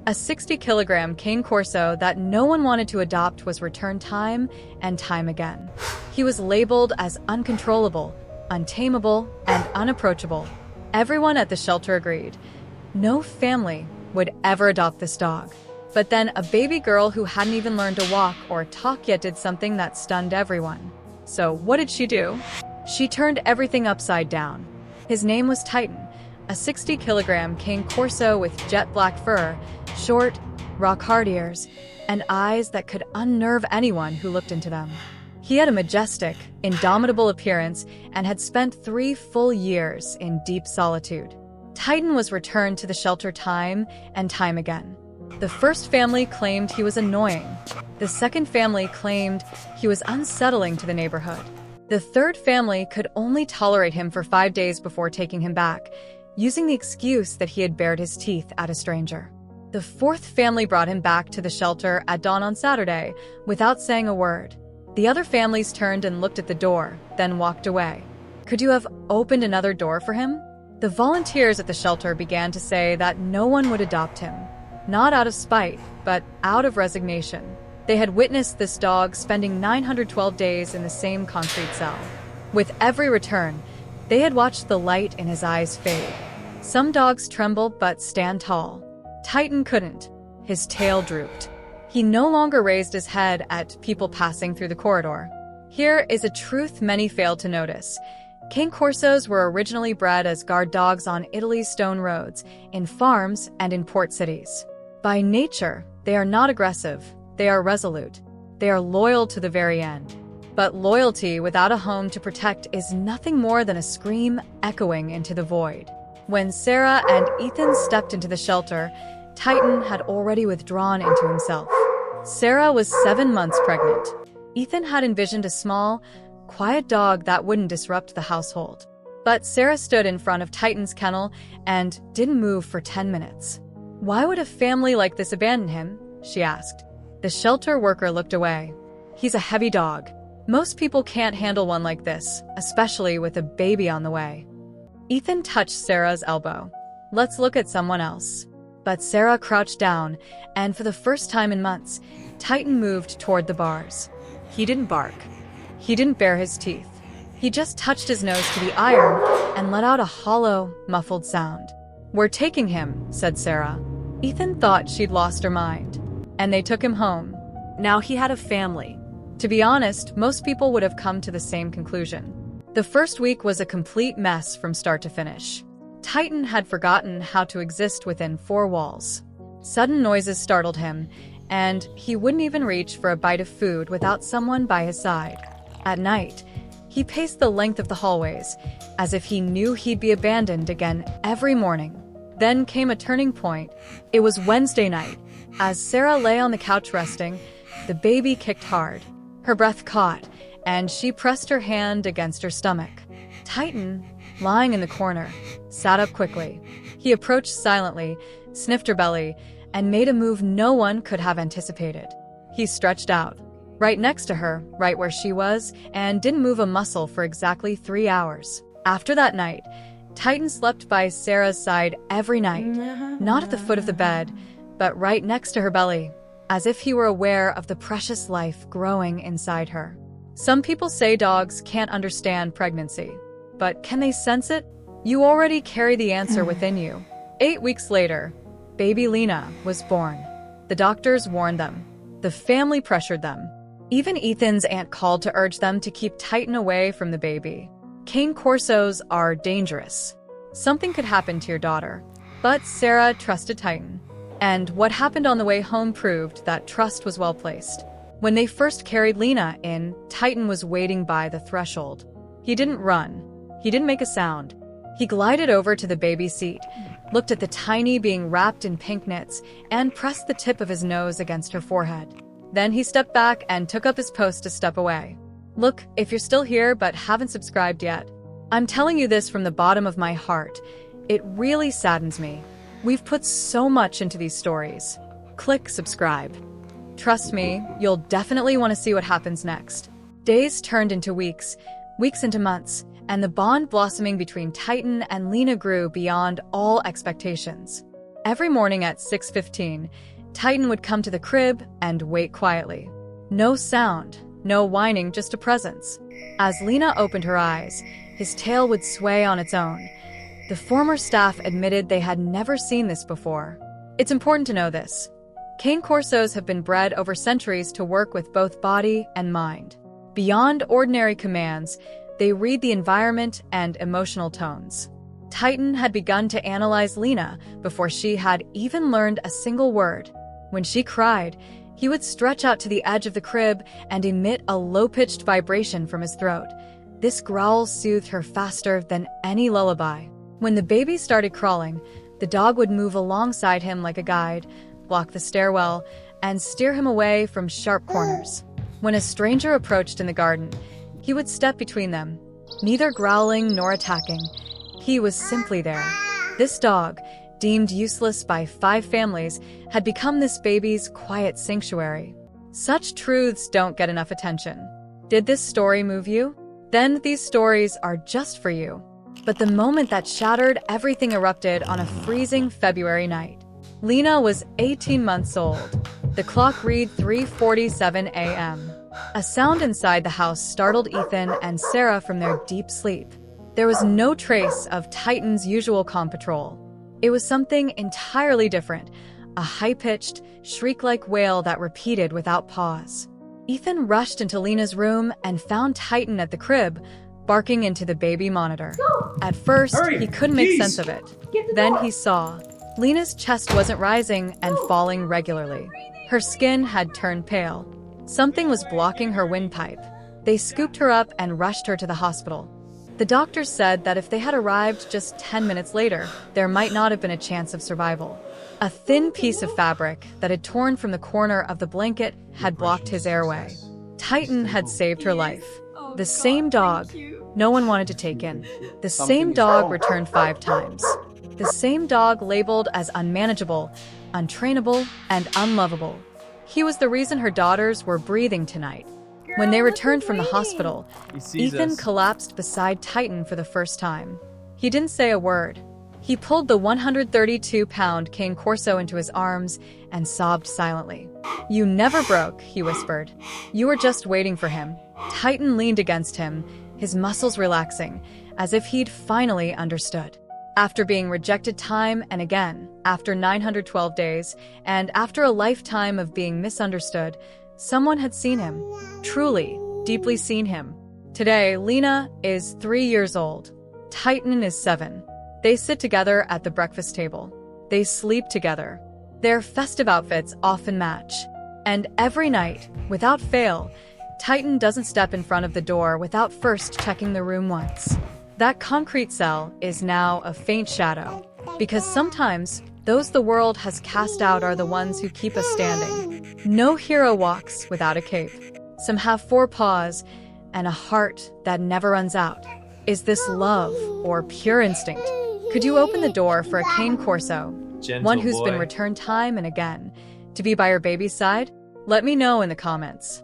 A 60-kilogram Cane Corso that no one wanted to adopt was returned time and time again. He was labeled as uncontrollable, untamable, and unapproachable. Everyone at the shelter agreed. No family would ever adopt this dog. But then a baby girl who hadn't even learned to walk or talk yet did something that stunned everyone. So what did she do? She turned everything upside down. His name was Titan, a 60-kilogram Cane Corso with jet black fur, short, rock-hard ears, and eyes that could unnerve anyone who looked into them. He had a majestic, indomitable appearance and had spent 3 full years in deep solitude. Titan was returned to the shelter time and time again. The first family claimed he was annoying. The second family claimed he was unsettling to the neighborhood. The third family could only tolerate him for 5 days before taking him back, using the excuse that he had bared his teeth at a stranger. The fourth family brought him back to the shelter at dawn on Saturday without saying a word. The other families turned and looked at the door, then walked away. Could you have opened another door for him? The volunteers at the shelter began to say that no one would adopt him. Not out of spite, but out of resignation. They had witnessed this dog spending 912 days in the same concrete cell. With every return, they had watched the light in his eyes fade. Some dogs tremble but stand tall. Titan couldn't. His tail drooped. He no longer raised his head at people passing through the corridor. Here is a truth many failed to notice. Cane Corsos were originally bred as guard dogs on Italy's stone roads, in farms, and in port cities. By nature, they are not aggressive. They are resolute. They are loyal to the very end. But loyalty without a home to protect is nothing more than a scream echoing into the void. When Sara and Ethan stepped into the shelter, Titan had already withdrawn into himself. Sara was 7 months pregnant. Ethan had envisioned a small, quiet dog that wouldn't disrupt the household. But Sara stood in front of Titan's kennel and didn't move for 10 minutes. Why would a family like this abandon him? She asked. The shelter worker looked away. He's a heavy dog. Most people can't handle one like this, especially with a baby on the way. Ethan touched Sara's elbow. Let's look at someone else. But Sara crouched down, and for the first time in months, Titan moved toward the bars. He didn't bark. He didn't bare his teeth. He just touched his nose to the iron and let out a hollow, muffled sound. We're taking him, said Sara. Ethan thought she'd lost her mind. And they took him home. Now he had a family. To be honest, most people would have come to the same conclusion. The first week was a complete mess from start to finish. Titan had forgotten how to exist within 4 walls. Sudden noises startled him, and he wouldn't even reach for a bite of food without someone by his side. At night, he paced the length of the hallways, as if he knew he'd be abandoned again every morning. Then came a turning point. It was Wednesday night. As Sara lay on the couch resting, the baby kicked hard. Her breath caught, and she pressed her hand against her stomach. Titan, lying in the corner, sat up quickly. He approached silently, sniffed her belly, and made a move no one could have anticipated. He stretched out, right next to her, right where she was, and didn't move a muscle for exactly 3 hours. After that night, Titan slept by Sara's side every night, not at the foot of the bed, but right next to her belly, as if he were aware of the precious life growing inside her. Some people say dogs can't understand pregnancy, but can they sense it? You already carry the answer within you. 8 weeks later, baby Lina was born. The doctors warned them. The family pressured them. Even Ethan's aunt called to urge them to keep Titan away from the baby. Cane Corsos are dangerous. Something could happen to your daughter. But Sara trusted Titan. And what happened on the way home proved that trust was well placed. When they first carried Lina in, Titan was waiting by the threshold. He didn't run. He didn't make a sound. He glided over to the baby seat, looked at the tiny being wrapped in pink knits, and pressed the tip of his nose against her forehead. Then he stepped back and took up his post to step away. Look, if you're still here but haven't subscribed yet, I'm telling you this from the bottom of my heart. It really saddens me. We've put so much into these stories. Click subscribe. Trust me, you'll definitely want to see what happens next. Days turned into weeks, weeks into months, and the bond blossoming between Titan and Lina grew beyond all expectations. Every morning at 6:15, Titan would come to the crib and wait quietly. No sound, no whining, just a presence. As Lina opened her eyes, his tail would sway on its own. The former staff admitted they had never seen this before. It's important to know this. Cane Corsos have been bred over centuries to work with both body and mind. Beyond ordinary commands, they read the environment and emotional tones. Titan had begun to analyze Lina before she had even learned a single word. When she cried, he would stretch out to the edge of the crib and emit a low-pitched vibration from his throat. This growl soothed her faster than any lullaby. When the baby started crawling, the dog would move alongside him like a guide, block the stairwell, and steer him away from sharp corners. When a stranger approached in the garden, he would step between them, neither growling nor attacking. He was simply there. This dog, deemed useless by 5 families, had become this baby's quiet sanctuary. Such truths don't get enough attention. Did this story move you? Then these stories are just for you. But the moment that shattered everything erupted on a freezing February night. Lina was 18 months old. The clock read 3:47 a.m. A sound inside the house startled Ethan and Sara from their deep sleep. There was no trace of Titan's usual calm patrol. It was something entirely different, a high-pitched, shriek-like wail that repeated without pause. Ethan rushed into Lina's room and found Titan at the crib, barking into the baby monitor. At first, he couldn't make sense of it. Then he saw Lina's chest wasn't rising and falling regularly. Her skin had turned pale. Something was blocking her windpipe. They scooped her up and rushed her to the hospital. The doctors said that if they had arrived just 10 minutes later, there might not have been a chance of survival. A thin piece of fabric that had torn from the corner of the blanket had blocked his airway. Titan had saved her life. The same dog no one wanted to take in. The same dog returned 5 times. The same dog labeled as unmanageable, untrainable, and unlovable. He was the reason her daughters were breathing tonight. When they returned from the hospital, Ethan collapsed beside Titan for the first time. He didn't say a word. He pulled the 132-pound Cane Corso into his arms and sobbed silently. "You never broke," he whispered. "You were just waiting for him." Titan leaned against him, his muscles relaxing, as if he'd finally understood. After being rejected time and again, after 912 days, and after a lifetime of being misunderstood, someone had seen him. Truly, deeply seen him. Today, Lina is 3 years old. Titan is 7. They sit together at the breakfast table. They sleep together. Their festive outfits often match. And every night, without fail, Titan doesn't step in front of the door without first checking the room once. That concrete cell is now a faint shadow, because sometimes those the world has cast out are the ones who keep us standing. No hero walks without a cape. Some have 4 paws and a heart that never runs out. Is this love or pure instinct? Could you open the door for a Cane Corso, one who's been returned time and again, to be by your baby's side? Let me know in the comments.